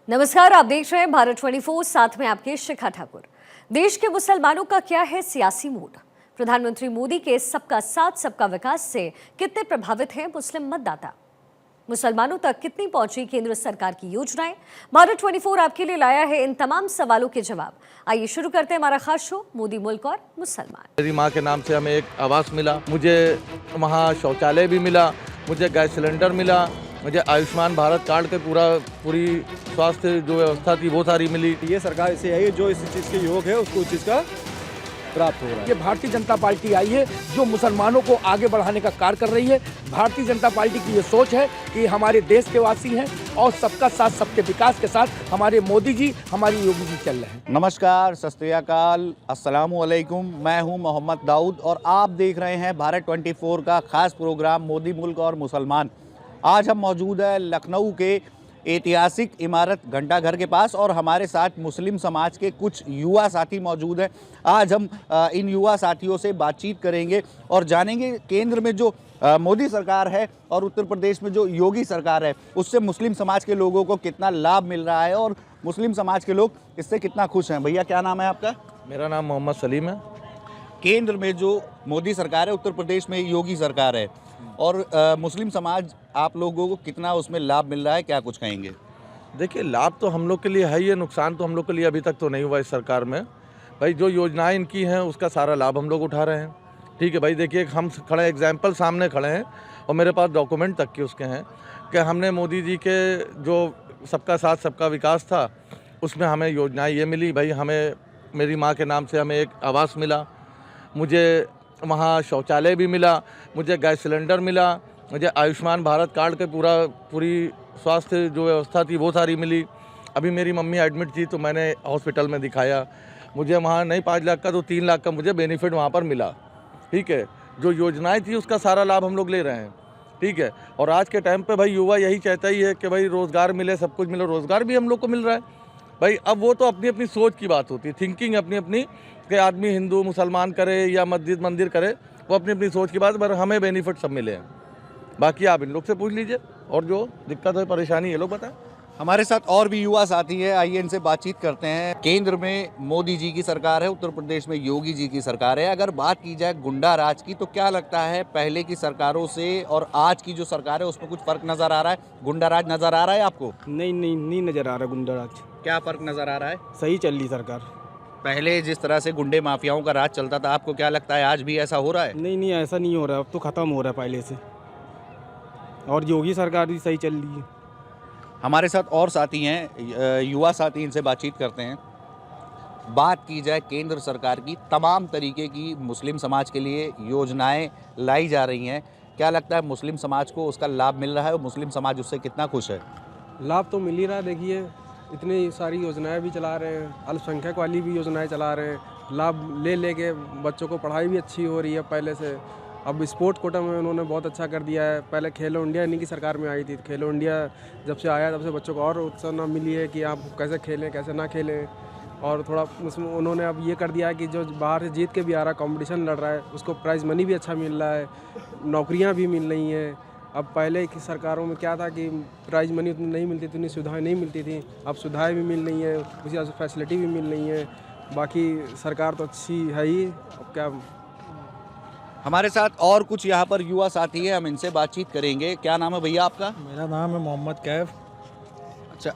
नमस्कार, आप देख रहे हैं भारत 24, साथ में आपके शिखा ठाकुर। देश के मुसलमानों का क्या है सियासी मूड? प्रधानमंत्री मोदी के सबका साथ सबका विकास से कितने प्रभावित हैं मुस्लिम मतदाता? मुसलमानों तक कितनी पहुंची केंद्र सरकार की योजनाएं? भारत 24 आपके लिए लाया है इन तमाम सवालों के जवाब। आइए शुरू करते हैं हमारा खास शो मोदी मुल्क और मुसलमान। मेरी माँ के नाम से हमें एक आवास मिला, मुझे वहाँ शौचालय भी मिला, मुझे गैस सिलेंडर मिला, मुझे आयुष्मान भारत कार्ड के पूरी स्वास्थ्य जो व्यवस्था थी वो सारी मिली। ये सरकार ऐसे आई है जो इस चीज़ के योग है उसको उस चीज़ का प्राप्त हो रहा है। ये भारतीय जनता पार्टी आई है जो मुसलमानों को आगे बढ़ाने का कार्य कर रही है। भारतीय जनता पार्टी की ये सोच है कि हमारे देश के वासी हैं और सबका साथ सबके विकास के साथ हमारे मोदी जी, हमारी योगी जी चल रहे हैं। नमस्कार, सत श्री अकाल, अस्सलामु अलैकुम। मैं हूं मोहम्मद दाऊद और आप देख रहे हैं भारत 24 का खास प्रोग्राम मोदी मुल्क और मुसलमान। आज हम मौजूद हैं लखनऊ के ऐतिहासिक इमारत घंटाघर के पास और हमारे साथ मुस्लिम समाज के कुछ युवा साथी मौजूद हैं। आज हम इन युवा साथियों से बातचीत करेंगे और जानेंगे केंद्र में जो मोदी सरकार है और उत्तर प्रदेश में जो योगी सरकार है उससे मुस्लिम समाज के लोगों को कितना लाभ मिल रहा है और मुस्लिम समाज के लोग इससे कितना खुश हैं। भैया, क्या नाम है आपका? मेरा नाम मोहम्मद सलीम है। केंद्र में जो मोदी सरकार है, उत्तर प्रदेश में योगी सरकार है और मुस्लिम समाज आप लोगों को कितना उसमें लाभ मिल रहा है, क्या कुछ कहेंगे? देखिए, लाभ तो हम लोग के लिए है ही है, नुकसान तो हम लोग के लिए अभी तक तो नहीं हुआ इस सरकार में। भाई, जो योजनाएं इनकी हैं उसका सारा लाभ हम लोग उठा रहे हैं। ठीक है भाई, देखिए हम खड़े एग्जाम्पल सामने खड़े हैं और मेरे पास डॉक्यूमेंट तक के उसके हैं कि हमने मोदी जी के जो सबका साथ सबका विकास था उसमें हमें योजनाएं ये मिली। भाई, हमें मेरी माँ के नाम से हमें एक आवास मिला, मुझे वहाँ शौचालय भी मिला, मुझे गैस सिलेंडर मिला, मुझे आयुष्मान भारत कार्ड के पूरी स्वास्थ्य जो व्यवस्था थी वो सारी मिली। अभी मेरी मम्मी एडमिट थी तो मैंने हॉस्पिटल में दिखाया, मुझे वहाँ नहीं 5 लाख का तो 3 लाख का मुझे बेनिफिट वहाँ पर मिला। ठीक है, जो योजनाएं थी उसका सारा लाभ हम लोग ले रहे हैं। ठीक है, और आज के टाइम पे भाई युवा यही चाहता ही है कि भाई रोज़गार मिले, सब कुछ मिले। रोज़गार भी हम लोग को मिल रहा है भाई। अब वो तो अपनी अपनी सोच की बात होती है, थिंकिंग अपनी अपनी, कि आदमी हिंदू मुसलमान करे या मस्जिद मंदिर करे, वो अपनी अपनी सोच की बात। पर हमें बेनिफिट सब मिले हैं। बाकी आप इन लोग से पूछ लीजिए और जो दिक्कत है परेशानी ये लोग बताएं। हमारे साथ और भी युवा साथी है, आइए इनसे बातचीत करते हैं। केंद्र में मोदी जी की सरकार है, उत्तर प्रदेश में योगी जी की सरकार है। अगर बात की जाए गुंडा राज की तो क्या लगता है पहले की सरकारों से और आज की जो सरकार है उसमें कुछ फर्क नजर आ रहा है? गुंडा राज नजर आ रहा है आपको? नहीं नजर आ रहा गुंडा राज। क्या फर्क नजर आ रहा है? सही चल रही सरकार। पहले जिस तरह से गुंडे माफियाओं का राज चलता था, आपको क्या लगता है आज भी ऐसा हो रहा है? नहीं ऐसा नहीं हो रहा, अब तो ख़त्म हो रहा है पहले से। और योगी सरकार भी सही चल रही है। हमारे साथ और साथी हैं, युवा साथी, इनसे बातचीत करते हैं। बात की जाए केंद्र सरकार की, तमाम तरीके की मुस्लिम समाज के लिए योजनाएं लाई जा रही हैं, क्या लगता है मुस्लिम समाज को उसका लाभ मिल रहा है और मुस्लिम समाज उससे कितना खुश है? लाभ तो मिल ही रहा है। देखिए, इतनी सारी योजनाएं भी चला रहे हैं, अल्पसंख्यक वाली भी योजनाएं चला रहे हैं। लाभ ले के बच्चों को पढ़ाई भी अच्छी हो रही है पहले से। अब स्पोर्ट कोटा में उन्होंने बहुत अच्छा कर दिया है। पहले खेलो इंडिया इन्हीं की सरकार में आई थी। खेलो इंडिया जब से आया तब से बच्चों को और उत्साह मिली है कि आप कैसे खेलें कैसे ना खेलें। और थोड़ा उसमें उन्होंने अब ये कर दिया है कि जो बाहर से जीत के भी आ रहा है, कॉम्पिटिशन लड़ रहा है, उसको प्राइज़ मनी भी अच्छा मिल रहा है, नौकरियाँ भी मिल रही हैं। अब पहले की सरकारों में क्या था कि प्राइज़ मनी उतनी नहीं मिलती थी, उतनी सुविधाएँ नहीं मिलती थी। अब सुविधाएँ भी मिल रही हैं, उसी तरह से फैसिलिटी भी मिल रही हैं। बाकी सरकार तो अच्छी है ही। अब क्या। हमारे साथ और कुछ यहाँ पर युवा साथी हैं, हम इनसे बातचीत करेंगे। क्या नाम है भैया आपका? मेरा नाम है मोहम्मद कैफ। अच्छा,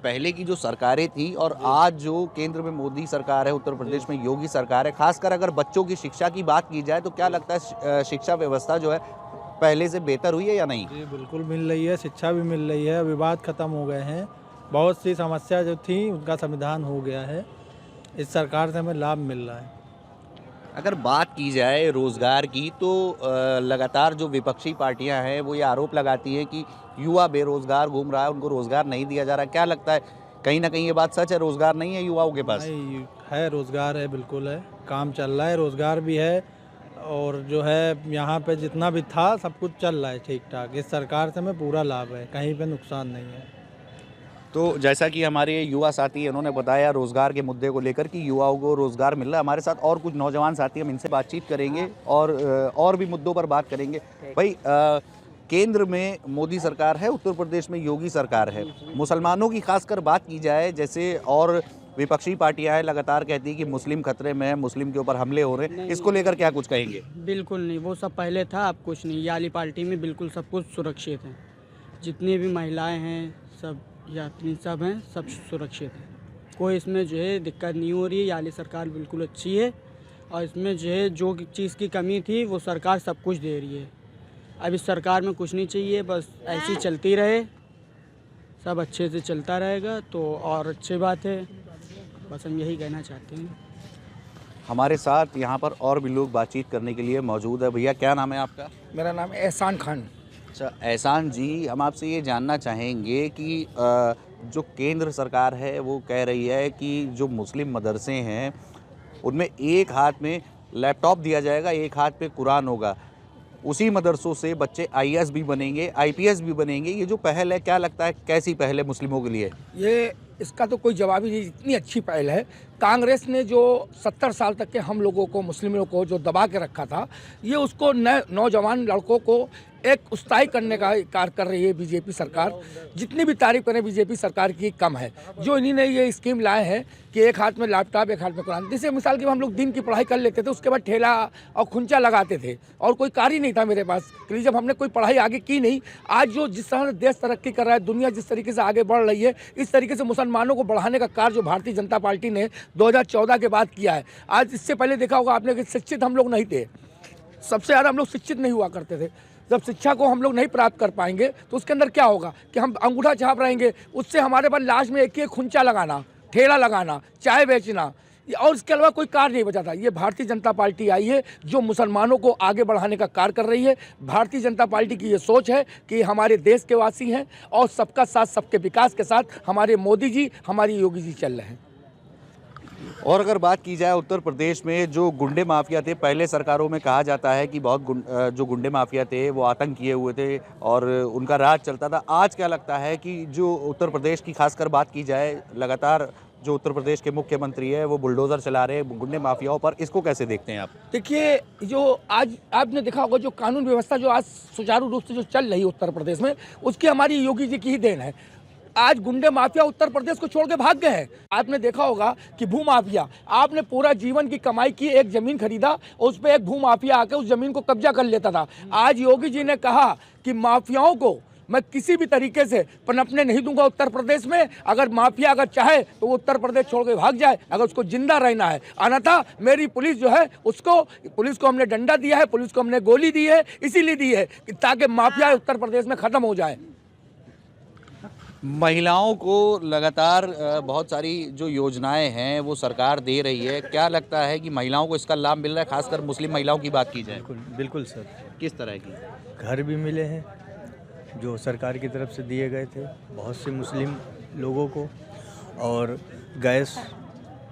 पहले की जो सरकारें थी और आज जो केंद्र में मोदी सरकार है, उत्तर प्रदेश में योगी सरकार है, खासकर अगर बच्चों की शिक्षा की बात की जाए तो क्या लगता है शिक्षा व्यवस्था जो है पहले से बेहतर हुई है या नहीं? जी बिल्कुल मिल रही है, शिक्षा भी मिल रही है, विवाद खत्म हो गए हैं, बहुत सी समस्या जो थी उनका समाधान हो गया है। इस सरकार से हमें लाभ मिल रहा है। अगर बात की जाए रोज़गार की तो लगातार जो विपक्षी पार्टियां हैं वो ये आरोप लगाती हैं कि युवा बेरोज़गार घूम रहा है, उनको रोज़गार नहीं दिया जा रहा। क्या लगता है कहीं ना कहीं ये बात सच है, रोज़गार नहीं है युवाओं के पास? नहीं है, रोज़गार है, बिल्कुल है, काम चल रहा है, रोज़गार भी है और जो है यहाँ पे जितना भी था सब कुछ चल रहा है ठीक ठाक। इस सरकार से हमें पूरा लाभ है, कहीं पे नुकसान नहीं है। तो जैसा कि हमारे युवा साथी हैं, उन्होंने बताया रोज़गार के मुद्दे को लेकर कि युवाओं को रोज़गार मिल रहा है। हमारे साथ और कुछ नौजवान साथी, हम इनसे बातचीत करेंगे और भी मुद्दों पर बात करेंगे। भाई, केंद्र में मोदी सरकार है, उत्तर प्रदेश में योगी सरकार है। मुसलमानों की खासकर बात की जाए, जैसे और विपक्षी पार्टियां हैं लगातार कहती है कि मुस्लिम खतरे में है, मुस्लिम के ऊपर हमले हो रहे हैं, इसको लेकर क्या कुछ कहेंगे? बिल्कुल नहीं, वो सब पहले था, अब कुछ नहीं। ये वाली पार्टी में बिल्कुल सब कुछ सुरक्षित है। जितनी भी महिलाएं हैं, सब यात्री सब हैं, सब सुरक्षित हैं। कोई इसमें जो है दिक्कत नहीं हो रही है। ये वाली सरकार बिल्कुल अच्छी है और इसमें जो है जो चीज़ की कमी थी वो सरकार सब कुछ दे रही है। अब इस सरकार में कुछ नहीं चाहिए, बस ऐसी चलती रहे, सब अच्छे से चलता रहेगा तो और अच्छी बात है। बस हम यही कहना चाहते हैं। हमारे साथ यहाँ पर और भी लोग बातचीत करने के लिए मौजूद है। भैया क्या नाम है आपका? मेरा नाम है एहसान खान। अच्छा एहसान जी, हम आपसे ये जानना चाहेंगे कि जो केंद्र सरकार है वो कह रही है कि जो मुस्लिम मदरसे हैं उनमें एक हाथ में लैपटॉप दिया जाएगा, एक हाथ पे कुरान होगा। उसी मदरसों से बच्चे आईएएस भी बनेंगे, आईपीएस भी बनेंगे। ये जो पहल है, क्या लगता है कैसी पहल है मुस्लिमों के लिए? ये इसका तो कोई जवाब ही नहीं, इतनी अच्छी पहल है। कांग्रेस ने जो 70 साल तक के हम लोगों को, मुस्लिमों को जो दबा के रखा था, ये उसको नौजवान लड़कों को एक उत्साही करने का कार्य कर रही है बीजेपी सरकार। जितनी भी तारीफ करें बीजेपी सरकार की कम है। जो इन्हीं ने ये स्कीम लाए हैं कि एक हाथ में लैपटॉप, एक हाथ में कुरान। जैसे मिसाल के हम लोग दिन की पढ़ाई कर लेते थे, उसके बाद ठेला और खुंचा लगाते थे और कोई कार्य नहीं था मेरे पास, जब हमने कोई पढ़ाई आगे की नहीं। आज जो जिस तरह से देश तरक्की कर रहा है, दुनिया जिस तरीके से आगे बढ़ रही है, इस तरीके से मुसलमानों को बढ़ाने का कार्य जो भारतीय जनता पार्टी ने 2014 के बाद किया है। आज इससे पहले देखा होगा आपने कि शिक्षित हम लोग नहीं थे, सबसे ज़्यादा हम लोग शिक्षित नहीं हुआ करते थे। जब शिक्षा को हम लोग नहीं प्राप्त कर पाएंगे तो उसके अंदर क्या होगा कि हम अंगूठा छाप रहेंगे। उससे हमारे पास लास्ट में एक खुंचा लगाना, ठेला लगाना, चाय बेचना और इसके अलावा कोई कार्य नहीं बचा था। ये भारतीय जनता पार्टी आई है जो मुसलमानों को आगे बढ़ाने का कार्य कर रही है। भारतीय जनता पार्टी की ये सोच है कि हमारे देश के वासी हैं और सबका साथ सबके विकास के साथ हमारे मोदी जी, हमारी योगी जी चल रहे हैं। और अगर बात की जाए उत्तर प्रदेश में जो गुंडे माफिया थे, पहले सरकारों में कहा जाता है कि बहुत जो गुंडे माफिया थे वो आतंक किए हुए थे और उनका राज चलता था। आज क्या लगता है कि जो उत्तर प्रदेश की खासकर बात की जाए, लगातार जो उत्तर प्रदेश के मुख्यमंत्री है वो बुलडोज़र चला रहे हैं गुंडे माफियाओं पर, इसको कैसे देखते हैं आप? देखिए, जो आज आपने देखा होगा जो कानून व्यवस्था जो आज सुचारू रूप से जो चल रही है उत्तर प्रदेश में, उसकी हमारी योगी जी की ही देन है। आज गुंडे माफिया उत्तर प्रदेश को छोड़ के भाग गए हैं। आपने देखा होगा कि भू माफिया, आपने पूरा जीवन की कमाई की, एक जमीन खरीदा और उस पर एक भू माफिया आकर उस जमीन को कब्जा कर लेता था। आज योगी जी ने कहा कि माफियाओं को मैं किसी भी तरीके से पनपने नहीं दूंगा उत्तर प्रदेश में। अगर माफिया अगर चाहे तो वो उत्तर प्रदेश छोड़ के भाग जाए, अगर उसको जिंदा रहना है। अन्यथा मेरी पुलिस जो है उसको, पुलिस को हमने डंडा दिया है, पुलिस को हमने गोली दी है, इसीलिए दी है कि ताकि माफिया उत्तर प्रदेश में खत्म हो जाए। महिलाओं को लगातार बहुत सारी जो योजनाएं हैं वो सरकार दे रही है। क्या लगता है कि महिलाओं को इसका लाभ मिल रहा है? खासकर मुस्लिम महिलाओं की बात की जाए। बिल्कुल सर। किस तरह की? घर भी मिले हैं जो सरकार की तरफ से दिए गए थे बहुत से मुस्लिम लोगों को, और गैस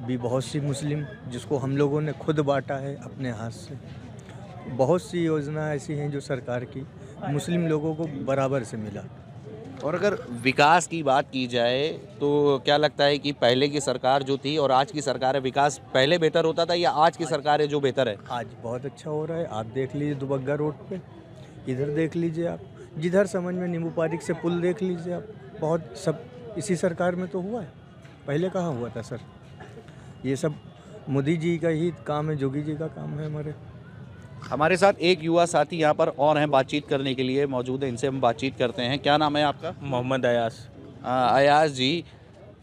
भी बहुत सी मुस्लिम जिसको हम लोगों ने खुद बांटा है अपने हाथ से। बहुत सी योजना ऐसी हैं जो सरकार की मुस्लिम लोगों को बराबर से मिला। और अगर विकास की बात की जाए तो क्या लगता है कि पहले की सरकार जो थी और आज की सरकार है, विकास पहले बेहतर होता था या आज की सरकार है जो बेहतर है? आज बहुत अच्छा हो रहा है। आप देख लीजिए दुबग्गा रोड पे, इधर देख लीजिए आप, जिधर समझ में नींबू पारिक से पुल देख लीजिए आप, बहुत सब इसी सरकार में तो हुआ है। पहले कहाँ हुआ था सर? ये सब मोदी जी का ही काम है, योगी जी का काम है। हमारे साथ एक युवा साथी यहाँ पर और हैं, बातचीत करने के लिए मौजूद है, इनसे हम बातचीत करते हैं। क्या नाम है आपका? मोहम्मद अयास। अयास जी,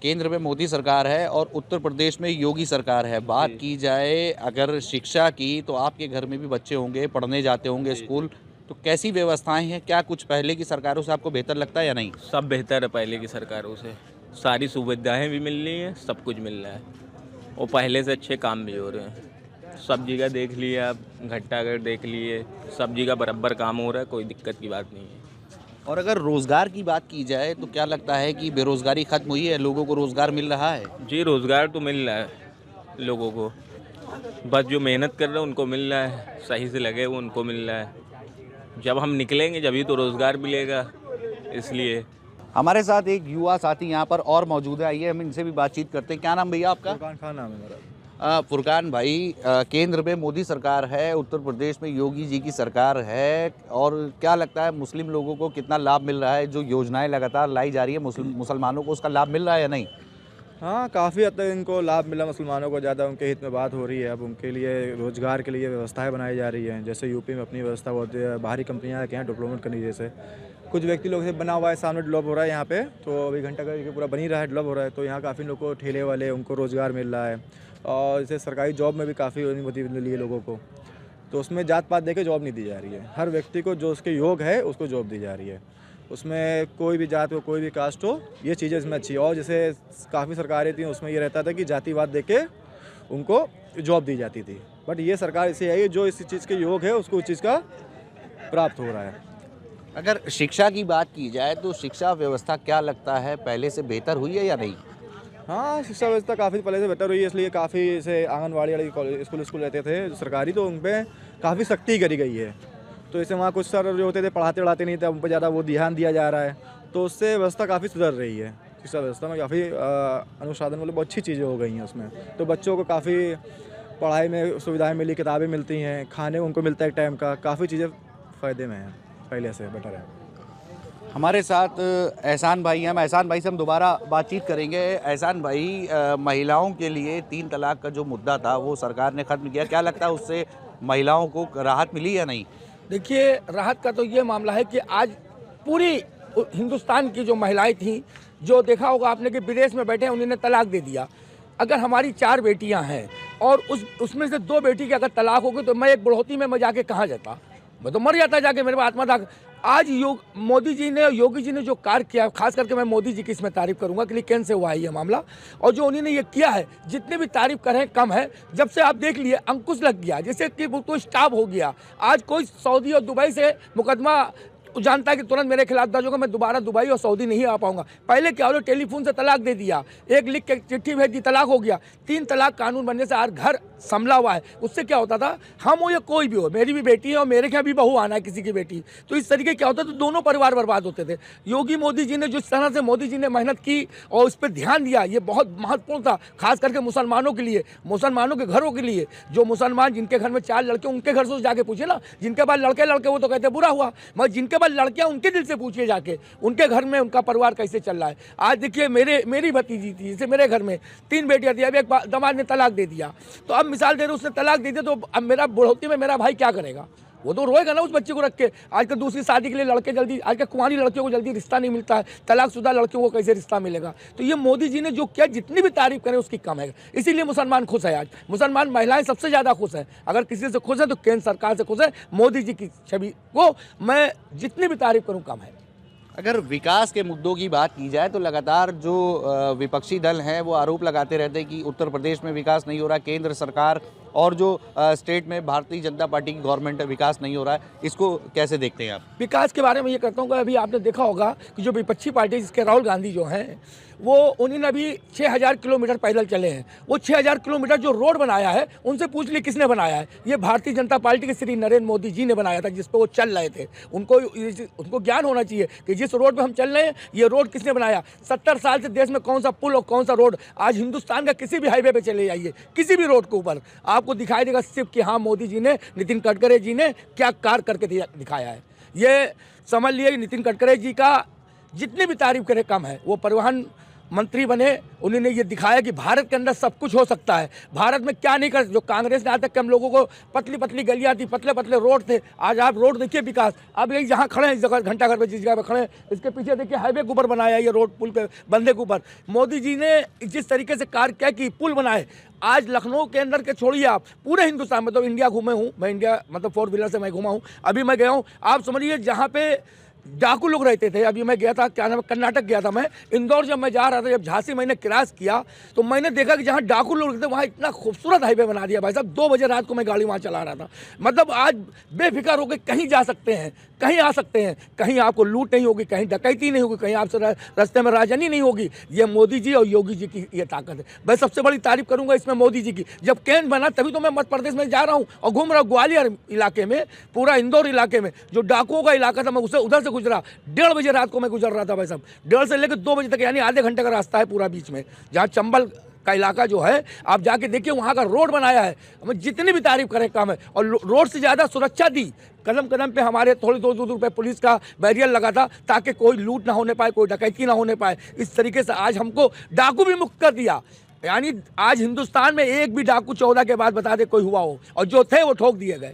केंद्र में मोदी सरकार है और उत्तर प्रदेश में योगी सरकार है। बात की जाए अगर शिक्षा की, तो आपके घर में भी बच्चे होंगे, पढ़ने जाते होंगे स्कूल, तो कैसी व्यवस्थाएं हैं? क्या कुछ पहले की सरकारों से आपको बेहतर लगता है या नहीं? सब बेहतर है पहले की सरकारों से। सारी सुविधाएं भी मिल रही हैं, सब कुछ मिल रहा है और पहले से अच्छे काम भी हो रहे हैं। सब्जी का देख लिए आप, घट्टाघर देख लिए, सब्जी का बराबर काम हो रहा है, कोई दिक्कत की बात नहीं है। और अगर रोज़गार की बात की जाए तो क्या लगता है कि बेरोज़गारी ख़त्म हुई है, लोगों को रोज़गार मिल रहा है? जी, रोज़गार तो मिल रहा है लोगों को, बस जो मेहनत कर रहे हैं उनको मिल रहा है, सही से लगे वो उनको मिल रहा है। जब हम निकलेंगे जब ही तो रोज़गार मिलेगा, इसलिए। हमारे साथ एक युवा साथी यहाँ पर और मौजूद है, आइए हम इनसे भी बातचीत करते हैं। क्या नाम भैया आपका? फुरकान खान नाम है मेरा। फुरकान भाई, केंद्र में मोदी सरकार है, उत्तर प्रदेश में योगी जी की सरकार है, और क्या लगता है मुस्लिम लोगों को कितना लाभ मिल रहा है? जो योजनाएं लगातार लाई जा रही है मुसलमानों को, उसका लाभ मिल रहा है या नहीं? हाँ, काफ़ी हद तक इनको लाभ मिला, मुसलमानों को ज़्यादा उनके हित में बात हो रही है। अब उनके लिए रोज़गार के लिए व्यवस्थाएं बनाई जा रही हैं। जैसे यूपी में अपनी व्यवस्था होती है, बाहरी कंपनियां के यहाँ डेवलपमेंट करनी, जैसे कुछ व्यक्ति लोग से बना हुआ है, सामने डेवलप हो रहा है यहाँ पे, तो अभी घंटा करके पूरा बन ही रहा है, डेवलप हो रहा है। तो यहाँ काफ़ी लोग को, ठेले वाले, उनको रोज़गार मिल रहा है। और जैसे सरकारी जॉब में भी काफ़ी अनुमति मिल रही है लोगों को, तो उसमें जात पात देके जॉब नहीं दी जा रही है। हर व्यक्ति को जो उसके योग है उसको जॉब दी जा रही है। उसमें कोई भी जात हो, कोई भी कास्ट हो, ये चीज़ें इसमें अच्छी है। और जैसे काफ़ी सरकारें थी उसमें ये रहता था कि जातिवाद देके उनको जॉब दी जाती थी, बट ये सरकार ऐसी आई है जो इस चीज़ के योग है उसको उस चीज़ का प्राप्त हो रहा है। अगर शिक्षा की बात की जाए तो शिक्षा व्यवस्था क्या लगता है पहले से बेहतर हुई है या नहीं? हाँ, शिक्षा व्यवस्था काफ़ी पहले से बेहतर हुई है, इसलिए काफ़ी जैसे आंगनबाड़ी वाले स्कूल रहते थे जो सरकारी, तो उन पर काफ़ी सख्ती करी गई है। तो जैसे वहाँ कुछ सर जो होते थे पढ़ाते नहीं थे, उन पर ज़्यादा वो ध्यान दिया जा रहा है, तो उससे व्यवस्था काफ़ी सुधर रही है। शिक्षा व्यवस्था में काफ़ी अनुसाधन मतलब बहुत अच्छी चीज़ें हो गई हैं उसमें। तो बच्चों को काफ़ी पढ़ाई में सुविधाएँ मिली, किताबें मिलती हैं, खाने उनको मिलता है एक टाइम का, काफ़ी चीज़ें फ़ायदे में हैं, पहले से बेटर है। हमारे साथ एहसान भाई हैं, एहसान भाई से हम दोबारा बातचीत करेंगे। एहसान भाई, महिलाओं के लिए 3 तलाक का जो मुद्दा था वो सरकार ने ख़त्म किया, क्या लगता है उससे महिलाओं को राहत मिली या नहीं? देखिए, राहत का तो ये मामला है कि आज पूरी हिंदुस्तान की जो महिलाएं थीं, जो देखा होगा आपने कि विदेश में बैठे हैं, उन्होंने तलाक दे दिया। अगर हमारी 4 बेटियां हैं और उसमें से 2 बेटी की अगर तलाक हो गई तो मैं एक बुढ़ौती में मैं जाके कहाँ जाता, मैं तो मर जाता जाके, मेरे पास आत्मदाह। आज मोदी जी ने, योगी जी ने जो कार्य किया, खास करके मैं मोदी जी की इसमें तारीफ करूंगा कि कैन से हुआ है ये मामला, और जो उन्होंने ये किया है, जितने भी तारीफ करें कम है। जब से आप देख लिए अंकुश लग गया, जैसे कि वो तो स्टॉप हो गया। आज कोई सऊदी और दुबई से मुकदमा जानता है कि तुरंत मेरे खिलाफ दर्ज होगा, मैं दोबारा दुबई और सऊदी नहीं आ पाऊंगा। पहले क्या हो, टेलीफोन से तलाक दे दिया, एक लिख के चिट्ठी भेज दी, तलाक हो गया। 3 तलाक कानून बनने से आज घर संभला हुआ है। उससे क्या होता था, हम हो या कोई भी हो, मेरी भी बेटी है और मेरे यहाँ भी बहू आना है किसी की बेटी, तो इस तरीके क्या होता था, तो दोनों परिवार बर्बाद होते थे। योगी मोदी जी ने जिस तरह से मोदी जी ने मेहनत की और उस पर ध्यान दिया, ये बहुत महत्वपूर्ण था, खास करके मुसलमानों के लिए, मुसलमानों के घरों के लिए। जो मुसलमान जिनके घर में 4 लड़के, उनके घर से जाके पूछे ना, जिनके पास लड़के वो तो कहते बुरा हुआ, मगर जिनके पास लड़कियां, उनके दिल से पूछिए जाके, उनके घर में उनका परिवार कैसे चल रहा है। आज देखिए, मेरी भतीजी थी, जैसे मेरे घर में 3 बेटियां थी, अब एक दामाद ने तलाक दे दिया, तो अब मिसाल दे रहे उसने तलाक दे दिया, तो अब मेरा बुढ़ौती में मेरा भाई क्या करेगा? वो तो रोएगा ना उस बच्चे को रख के। आजकल दूसरी शादी के लिए लड़के जल्दी, आजकल कुंवारी लड़कियों को जल्दी रिश्ता नहीं मिलता है, तलाकशुदा लड़कियों को कैसे रिश्ता मिलेगा? तो ये मोदी जी ने जो किया, जितनी भी तारीफ करें उसकी कम है। इसीलिए मुसलमान खुश है। आज मुसलमान महिलाएं सबसे ज़्यादा खुश हैं। अगर किसी से खुश है तो केंद्र सरकार से खुश है। मोदी जी की छवि को मैं जितनी भी तारीफ करूँ कम है। अगर विकास के मुद्दों की बात की जाए तो लगातार जो विपक्षी दल हैं वो आरोप लगाते रहते हैं कि उत्तर प्रदेश में विकास नहीं हो रहा, केंद्र सरकार और जो स्टेट में भारतीय जनता पार्टी की गवर्नमेंट है विकास नहीं हो रहा है। इसको कैसे देखते हैं आप? विकास के बारे में ये कहता हूँ कि अभी आपने देखा होगा कि जो विपक्षी पार्टी जिसके राहुल गांधी जो हैं, वो उन्होंने अभी 6000 किलोमीटर पैदल चले हैं। वो 6000 किलोमीटर जो रोड बनाया है, उनसे पूछ ली किसने बनाया है? ये भारतीय जनता पार्टी के श्री नरेंद्र मोदी जी ने बनाया था, जिस पर वो चल रहे थे। उनको ज्ञान होना चाहिए कि जिस रोड पर हम चल रहे हैं, ये रोड किसने बनाया। 70 साल से देश में कौन सा पुल और कौन सा रोड, आज हिंदुस्तान का किसी भी हाईवे पे चले जाइए, किसी भी रोड के ऊपर आपको दिखाई देगा सिर्फ कि हाँ, मोदी जी ने, नितिन गडकरी जी ने क्या कार्य करके दिखाया है। ये समझ लिए नितिन गडकरी जी का जितनी भी तारीफ करे कम है। वो परिवहन मंत्री बने, उन्होंने ये दिखाया कि भारत के अंदर सब कुछ हो सकता है। भारत में क्या नहीं कर, जो कांग्रेस ने आज तक हम लोगों को पतली पतली गलियां थी, पतले पतले रोड थे, आज आप रोड देखिए विकास। अब यही जहाँ खड़े हैं, इस जगह घंटा घर पे जिस जगह पे खड़े हैं, इसके पीछे देखिए हाईवे के ऊपर बनाया, ये रोड पुल के बंदे के ऊपर मोदी जी ने जिस तरीके से कार्य किया कि पुल बनाए। आज लखनऊ के अंदर के छोड़िए, आप पूरे हिंदुस्तान में, तो इंडिया घूमे हूँ मैं, इंडिया मतलब 4 व्हीलर से मैं घूमा हूँ। अभी मैं गया हूँ, आप समझिए जहाँ पे डाकू लोग रहते थे, अभी मैं गया था, क्या नाम, कर्नाटक गया था मैं, इंदौर जब मैं जा रहा था, जब झांसी मैंने क्रॉस किया तो मैंने देखा कि जहाँ डाकू लोग रहते वहाँ इतना खूबसूरत हाईवे बना दिया भाई साहब। 2 बजे रात को मैं गाड़ी वहाँ चला रहा था। मतलब आज बेफिक्र होकर कहीं जा सकते हैं, कहीं आ सकते हैं, कहीं आपको लूट नहीं होगी, कहीं डकैती नहीं होगी, कहीं आपसे रास्ते में राजनी नहीं होगी। ये मोदी जी और योगी जी की ये ताकत है। मैं सबसे बड़ी तारीफ करूंगा इसमें मोदी जी की। जब केंद्र बना तभी तो मैं मध्य प्रदेश में जा रहा हूँ और घूम रहा हूँ, ग्वालियर इलाके में, पूरा इंदौर इलाके में जो डाकुओं का इलाका था, मैं उसे उधर से गुजरा। 1:30 बजे रात को मैं गुजर रहा था भाई साहब, 1:30 से लेकर 2 बजे तक, यानी आधे घंटे का रास्ता है पूरा बीच में, जहाँ चंबल का इलाका जो है, आप जाके देखिए वहाँ का रोड बनाया है, हमें जितनी भी तारीफ करें कम है। और रोड से ज़्यादा सुरक्षा दी, कदम कदम पे हमारे थोड़ी दूर दूर पे पुलिस का बैरियर लगा था ताकि कोई लूट ना होने पाए, कोई डकैती ना होने पाए। इस तरीके से आज हमको डाकू भी मुक्त कर दिया। यानी आज हिंदुस्तान में एक भी डाकू 14 के बाद बता दे कोई हुआ हो, और जो थे वो ठोक दिए गए,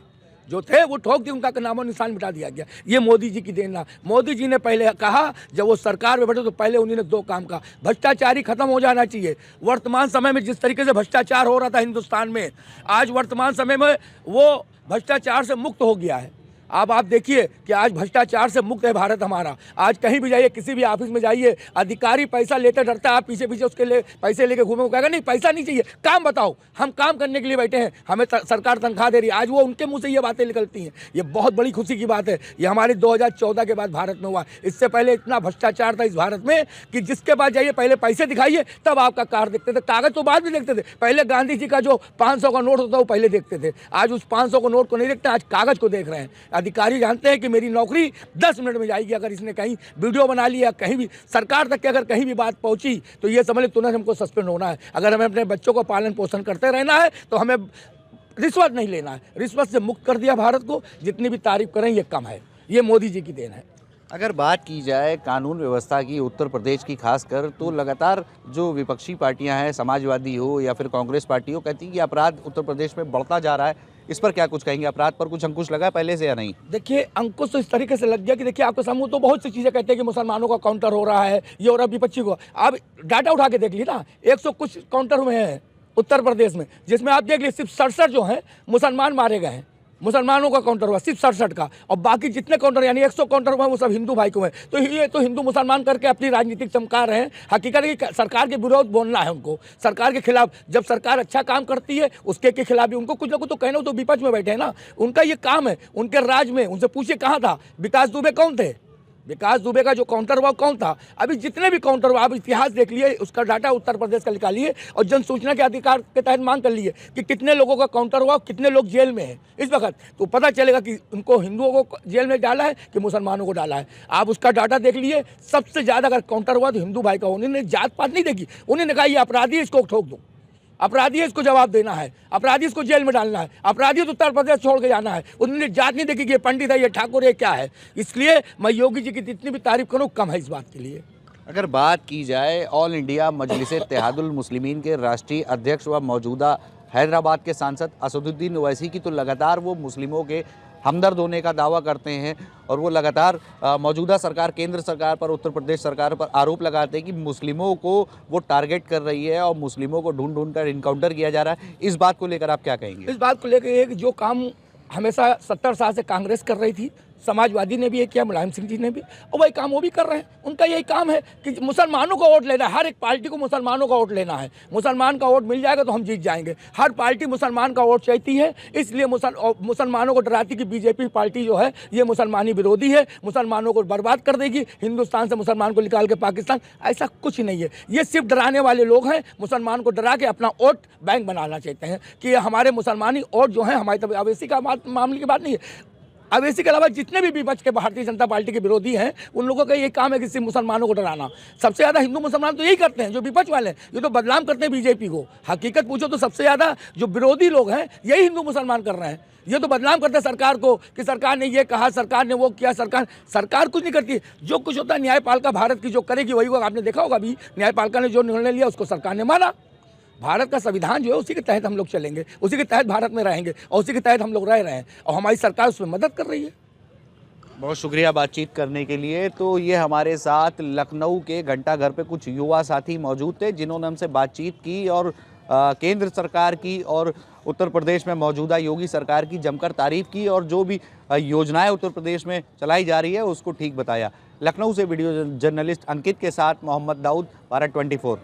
जो थे वो ठोक दिए, उनका नामो निशान मिटा दिया गया। ये मोदी जी की देन ना। मोदी जी ने पहले कहा, जब वो सरकार में बैठे तो पहले उन्होंने 2 काम कहा, भ्रष्टाचारी खत्म हो जाना चाहिए। वर्तमान समय में जिस तरीके से भ्रष्टाचार हो रहा था हिंदुस्तान में, आज वर्तमान समय में वो भ्रष्टाचार से मुक्त हो गया है। अब आप देखिए कि आज भ्रष्टाचार से मुक्त है भारत हमारा। आज कहीं भी जाइए, किसी भी ऑफिस में जाइए, अधिकारी पैसा लेते डरता है, आप पीछे पीछे उसके लिए पैसे लेके घूमे, वो कहेगा नहीं पैसा नहीं चाहिए, काम बताओ, हम काम करने के लिए बैठे हैं, हमें सरकार तनख्वाह दे रही है। आज वो उनके मुंह से ये बातें निकलती हैं। ये बहुत बड़ी खुशी की बात है। ये हमारे 2014 के बाद भारत में हुआ। इससे पहले इतना भ्रष्टाचार था इस भारत में कि जिसके पास जाइए पहले पैसे दिखाइए तब आपका कार्ड देखते थे, कागज तो बाद में देखते थे। पहले गांधी जी का जो 500 का नोट होता वो पहले देखते थे, आज उस 500 को नोट को नहीं देखते, आज कागज को देख रहे हैं। अधिकारी जानते हैं कि मेरी नौकरी 10 मिनट में जाएगी। अगर इसने कहीं वीडियो बना लिया, कहीं भी सरकार तक की अगर कहीं भी बात पहुंची तो ये समझ ले तुरंत हमको सस्पेंड होना है। अगर हमें अपने बच्चों को पालन पोषण करते रहना है तो हमें रिश्वत नहीं लेना है। रिश्वत से मुक्त कर दिया भारत को। जितनी भी तारीफ करें ये कम है, ये मोदी जी की देन है। अगर बात की जाए कानून व्यवस्था की उत्तर प्रदेश की खासकर, तो लगातार जो विपक्षी पार्टियां हैं, समाजवादी हो या फिर कांग्रेस पार्टी हो, कहती है कि अपराध उत्तर प्रदेश में बढ़ता जा रहा है। इस पर क्या कुछ कहेंगे? अपराध पर कुछ अंकुश लगा है पहले से या नहीं? देखिए, अंकुश तो इस तरीके से लग गया कि देखिए आपके सामने तो बहुत सी चीज़ें कहते हैं कि मुसलमानों का काउंटर हो रहा है, ये हो रहा है विपक्षी को। आप डाटा उठा के देख लीजिए ना, 100 कुछ काउंटर हुए हैं उत्तर प्रदेश में, जिसमें आप देख लीजिए सिर्फ 67 जो हैं मुसलमान मारे गए हैं। मुसलमानों का काउंटर हुआ सिर्फ 67 का, और बाकी जितने काउंटर यानी 100 काउंटर हुआ वो सब हिंदू भाई को हैं। तो ये तो हिंदू मुसलमान करके अपनी राजनीतिक चमका रहे हैं। हकीकत है कि सरकार के विरोध बोलना है उनको, सरकार के खिलाफ। जब सरकार अच्छा काम करती है उसके खिलाफ भी उनको कुछ ना कुछ तो कहना। तो विपक्ष में बैठे हैं ना, उनका ये काम है। उनके राज में उनसे पूछिए कहाँ था विकास दुबे, कौन थे? विकास दुबे का जो काउंटर हुआ कौन था? अभी जितने भी काउंटर हुआ, आप इतिहास देख लिए, उसका डाटा उत्तर प्रदेश का निकालिए और जन सूचना के अधिकार के तहत मांग कर लिए कि कितने लोगों का काउंटर हुआ, कितने लोग जेल में हैं इस वक्त। तो पता चलेगा कि उनको हिंदुओं को जेल में डाला है कि मुसलमानों को डाला है। आप उसका डाटा देख लिए, सबसे ज़्यादा अगर काउंटर हुआ तो हिंदू भाई का। उन्होंने जात पात नहीं देखी, उन्होंने कहा ये अपराधी है, इसको ठोक दो, अपराधी है, इसको जवाब देना है, अपराधी इसको जेल में डालना है, अपराधी तो उत्तर प्रदेश छोड़ के जाना है। उन्होंने जात नहीं देखी कि ये पंडित है, ये ठाकुर है, क्या है। इसलिए मैं योगी जी की जितनी भी तारीफ करूँ कम है इस बात के लिए। अगर बात की जाए ऑल इंडिया मजलिस-ए-इत्तेहादुल मुस्लिमीन के राष्ट्रीय अध्यक्ष व मौजूदा हैदराबाद के सांसद असदुद्दीन ओवैसी की, तो लगातार वो मुस्लिमों के हमदर्द होने का दावा करते हैं और वो लगातार मौजूदा सरकार, केंद्र सरकार पर, उत्तर प्रदेश सरकार पर आरोप लगाते हैं कि मुस्लिमों को वो टारगेट कर रही है और मुस्लिमों को ढूंढ ढूंढ कर इनकाउंटर किया जा रहा है। इस बात को लेकर आप क्या कहेंगे? इस बात को लेकर एक जो काम हमेशा 70 साल से कांग्रेस कर रही थी, समाजवादी ने भी ये किया, मुलायम सिंह जी ने भी, और वही काम वो भी कर रहे हैं। उनका यही काम है कि मुसलमानों का वोट लेना है। हर एक पार्टी को मुसलमानों का वोट लेना है। मुसलमान का वोट मिल जाएगा तो हम जीत जाएंगे। हर पार्टी मुसलमान का वोट चाहती है, इसलिए मुसलमानों को डराती कि बीजेपी पार्टी जो है ये मुसलमानी विरोधी है, मुसलमानों को बर्बाद कर देगी, हिंदुस्तान से मुसलमान को निकाल के पाकिस्तान। ऐसा कुछ नहीं है, ये सिर्फ डराने वाले लोग हैं। मुसलमान को डरा के अपना वोट बैंक बनाना चाहते हैं कि हमारे मुसलमानी वोट जो है हमारी। तब अवैसी का मामले की बात नहीं है। अवैसी के अलावा जितने भी विपक्ष के भारतीय जनता पार्टी के विरोधी हैं, उन लोगों का ये काम है कि सिर्फ मुसलमानों को डराना। सबसे ज़्यादा हिंदू मुसलमान तो यही करते हैं, जो विपक्ष वाले हैं, ये तो बदनाम करते हैं बीजेपी को। हकीकत पूछो तो सबसे ज़्यादा जो विरोधी लोग हैं यही हिंदू मुसलमान कर रहे हैं। ये तो बदनाम करते हैं सरकार को कि सरकार ने ये कहा, सरकार ने वो किया। सरकार कुछ नहीं करती। जो कुछ होता है न्यायपालिका भारत की जो करेगी वही होगा। आपने देखा होगा अभी न्यायपालिका ने जो निर्णय लिया उसको सरकार ने माना। भारत का संविधान जो है उसी के तहत हम लोग चलेंगे, उसी के तहत भारत में रहेंगे और उसी के तहत हम लोग रह रहे हैं, और हमारी सरकार उसमें मदद कर रही है। बहुत शुक्रिया बातचीत करने के लिए। तो ये हमारे साथ लखनऊ के घंटाघर पे कुछ युवा साथी मौजूद थे जिन्होंने हमसे बातचीत की और केंद्र सरकार की और उत्तर प्रदेश में मौजूदा योगी सरकार की जमकर तारीफ की और जो भी योजनाएं उत्तर प्रदेश में चलाई जा रही है उसको ठीक बताया। लखनऊ से वीडियो जर्नलिस्ट अंकित के साथ मोहम्मद दाऊद, भारत 24।